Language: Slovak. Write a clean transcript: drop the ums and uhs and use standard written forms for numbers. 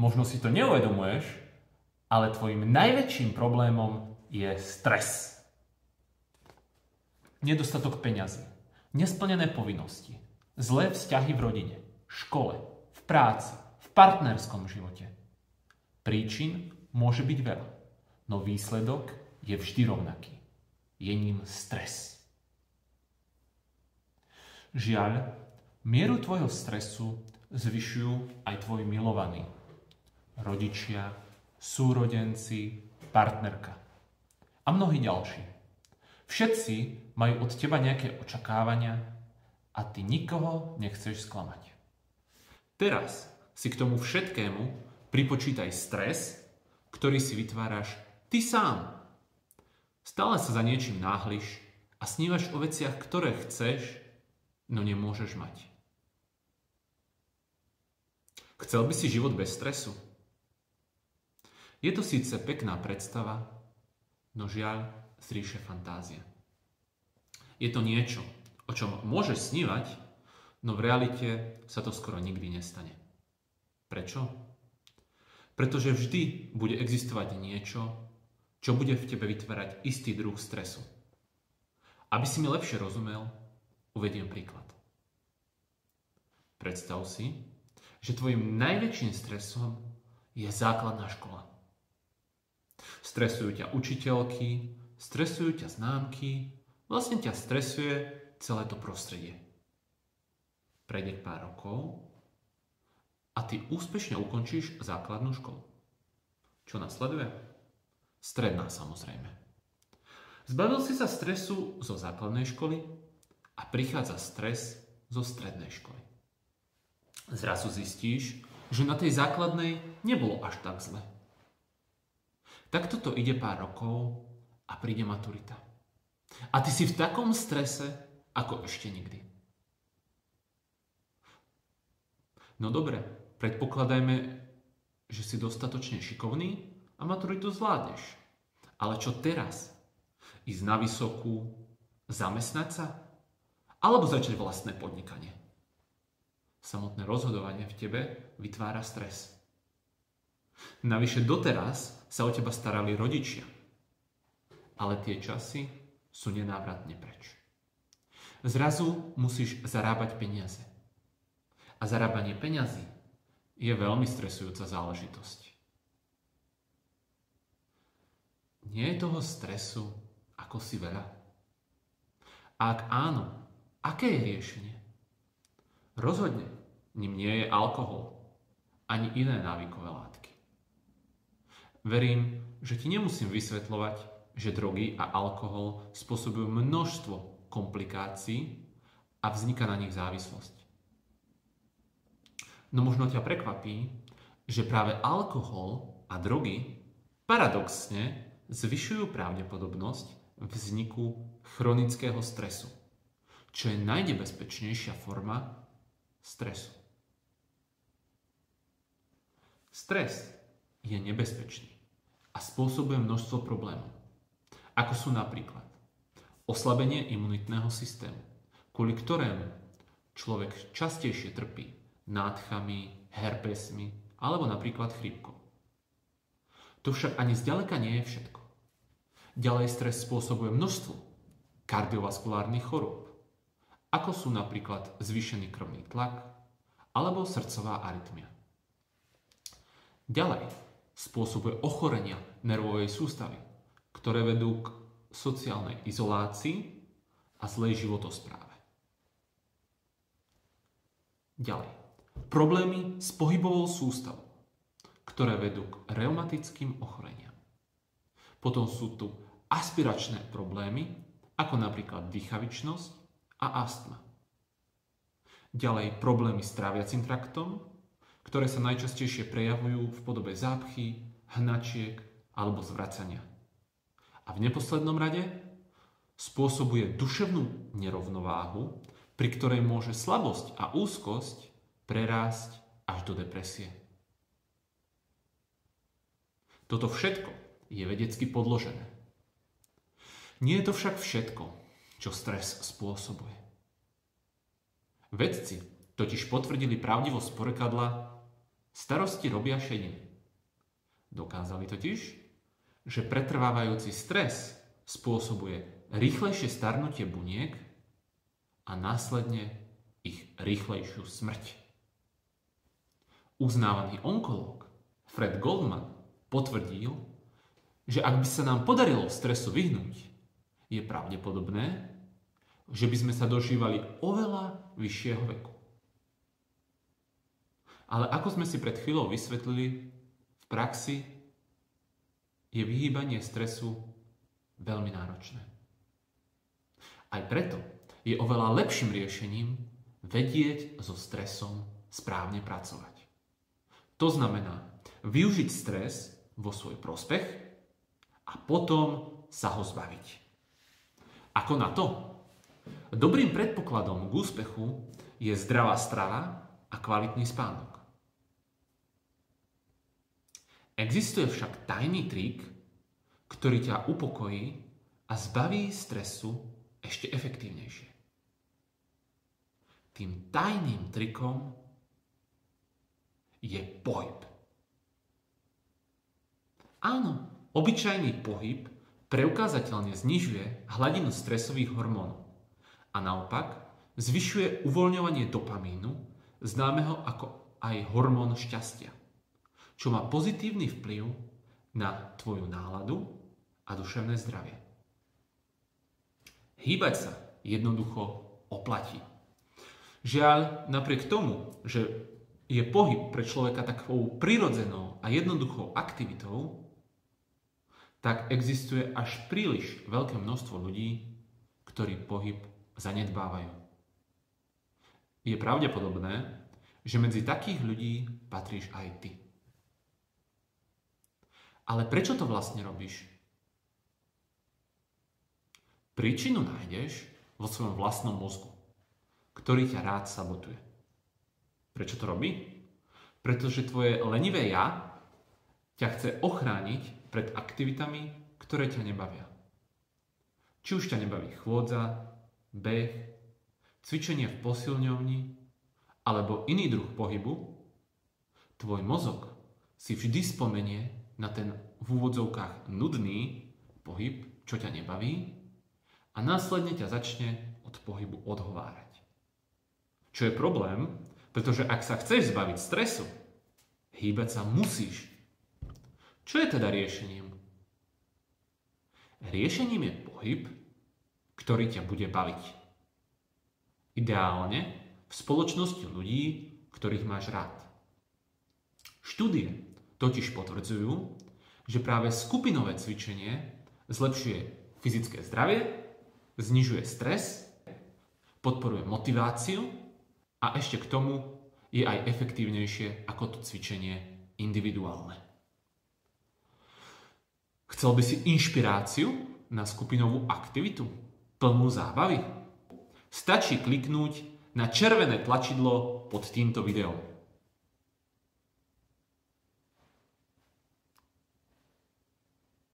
Možno si to neuvedomuješ, ale tvojim najväčším problémom je stres. Nedostatok peňazí, nesplnené povinnosti, zlé vzťahy v rodine, škole, v práci, v partnerskom živote. Príčin môže byť veľa, no výsledok je vždy rovnaký. Je ním stres. Žiaľ, mieru tvojho stresu zvyšujú aj tvoji milovaní. Rodičia, súrodenci, partnerka a mnohí ďalší. Všetci majú od teba nejaké očakávania a ty nikoho nechceš sklamať. Teraz si k tomu všetkému pripočítaj stres, ktorý si vytváraš ty sám. Stále sa za niečím náhliš a snívaš o veciach, ktoré chceš, no nemôžeš mať. Chcel by si život bez stresu? Je to síce pekná predstava, no žiaľ z ríše fantázie. Je to niečo, o čom môžeš snívať, no v realite sa to skoro nikdy nestane. Prečo? Pretože vždy bude existovať niečo, čo bude v tebe vytvárať istý druh stresu. Aby si mi lepšie rozumel, uvediem príklad. Predstav si, že tvojim najväčším stresom je základná škola. Stresujú ťa učiteľky, stresujú ťa známky, vlastne ťa stresuje celé to prostredie. Prejde pár rokov a ty úspešne ukončíš základnú školu. Čo nasleduje? Stredná, samozrejme. Zbavil si sa stresu zo základnej školy a prichádza stres zo strednej školy. Zrazu zistíš, že na tej základnej nebolo až tak zle. Takto to ide pár rokov a príde maturita. A ty si v takom strese, ako ešte nikdy. No dobre, predpokladajme, že si dostatočne šikovný a maturitu zvládneš. Ale čo teraz? Ísť na vysokú, zamestnať sa? Alebo začať vlastné podnikanie? Samotné rozhodovanie v tebe vytvára stres. Navyše doteraz sa o teba starali rodičia. Ale tie časy sú nenávratne preč. Zrazu musíš zarábať peniaze. A zarábanie peňazí je veľmi stresujúca záležitosť. Nie je toho stresu ako si veľa? A ak áno, aké je riešenie? Rozhodne ním nie je alkohol, ani iné návykové látky. Verím, že ti nemusím vysvetľovať, že drogy a alkohol spôsobujú množstvo komplikácií a vzniká na nich závislosť. No možno ťa prekvapí, že práve alkohol a drogy paradoxne zvyšujú pravdepodobnosť vzniku chronického stresu, čo je najnebezpečnejšia forma stresu. Stres je nebezpečný a spôsobuje množstvo problémov, ako sú napríklad oslabenie imunitného systému, kvôli ktorému človek častejšie trpí nádchami, herpesmi alebo napríklad chrípkou. To však ani zďaleka nie je všetko. Ďalej stres spôsobuje množstvo kardiovaskulárnych chorôb, ako sú napríklad zvýšený krvný tlak alebo srdcová arytmia. Ďalej spôsobuje ochorenia nervovej sústavy, ktoré vedú k sociálnej izolácii a zlej životospráve. Ďalej, problémy s pohybovou sústavou, ktoré vedú k reumatickým ochoreniam. Potom sú tu aspiračné problémy, ako napríklad dýchavičnosť a astma. Ďalej problémy s tráviacim traktom, ktoré sa najčastejšie prejavujú v podobe zápchy, hnačiek alebo zvracania. A v neposlednom rade spôsobuje duševnú nerovnováhu, pri ktorej môže slabosť a úzkosť prerásť až do depresie. Toto všetko je vedecky podložené. Nie je to však všetko, čo stres spôsobuje. Vedci totiž potvrdili pravdivosť porekadla Starosti robia šediny. Dokázali totiž, že pretrvávajúci stres spôsobuje rýchlejšie starnutie buniek a následne ich rýchlejšiu smrť. Uznávaný onkológ Fred Goldman potvrdil, že ak by sa nám podarilo stresu vyhnúť, je pravdepodobné, že by sme sa dožívali oveľa vyššieho veku. Ale ako sme si pred chvíľou vysvetlili, v praxi je vyhýbanie stresu veľmi náročné. Aj preto je oveľa lepším riešením vedieť so stresom správne pracovať. To znamená využiť stres vo svoj prospech a potom sa ho zbaviť. Ako na to? Dobrým predpokladom k úspechu je zdravá strava a kvalitný spánok. Existuje však tajný trik, ktorý ťa upokojí a zbaví stresu ešte efektívnejšie. Tým tajným trikom je pohyb. Áno, obyčajný pohyb preukázateľne znižuje hladinu stresových hormónov a naopak zvyšuje uvoľňovanie dopamínu, známeho ako aj hormón šťastia, čo má pozitívny vplyv na tvoju náladu a duševné zdravie. Hýbať sa jednoducho oplatí. Žiaľ, napriek tomu, že je pohyb pre človeka takou prirodzenou a jednoduchou aktivitou, tak existuje až príliš veľké množstvo ľudí, ktorí pohyb zanedbávajú. Je pravdepodobné, že medzi takých ľudí patríš aj ty. Ale prečo to vlastne robíš? Príčinu nájdeš vo svojom vlastnom mozgu, ktorý ťa rád sabotuje. Prečo to robí? Pretože tvoje lenivé ja ťa chce ochrániť pred aktivitami, ktoré ťa nebavia. Či už ťa nebaví chôdza, beh, cvičenie v posilňovni alebo iný druh pohybu, tvoj mozog si vždy spomenie na ten v úvodzovkách nudný pohyb, čo ťa nebaví, a následne ťa začne od pohybu odhovárať. Čo je problém, pretože ak sa chceš zbaviť stresu, hýbať sa musíš. Čo je teda riešením? Riešením je pohyb, ktorý ťa bude baviť. Ideálne v spoločnosti ľudí, ktorých máš rád. Štúdie totiž potvrdzujú, že práve skupinové cvičenie zlepšuje fyzické zdravie, znižuje stres, podporuje motiváciu a ešte k tomu je aj efektívnejšie ako to cvičenie individuálne. Chcel by si inšpiráciu na skupinovú aktivitu plnú zábavy? Stačí kliknúť na červené tlačidlo pod týmto videom.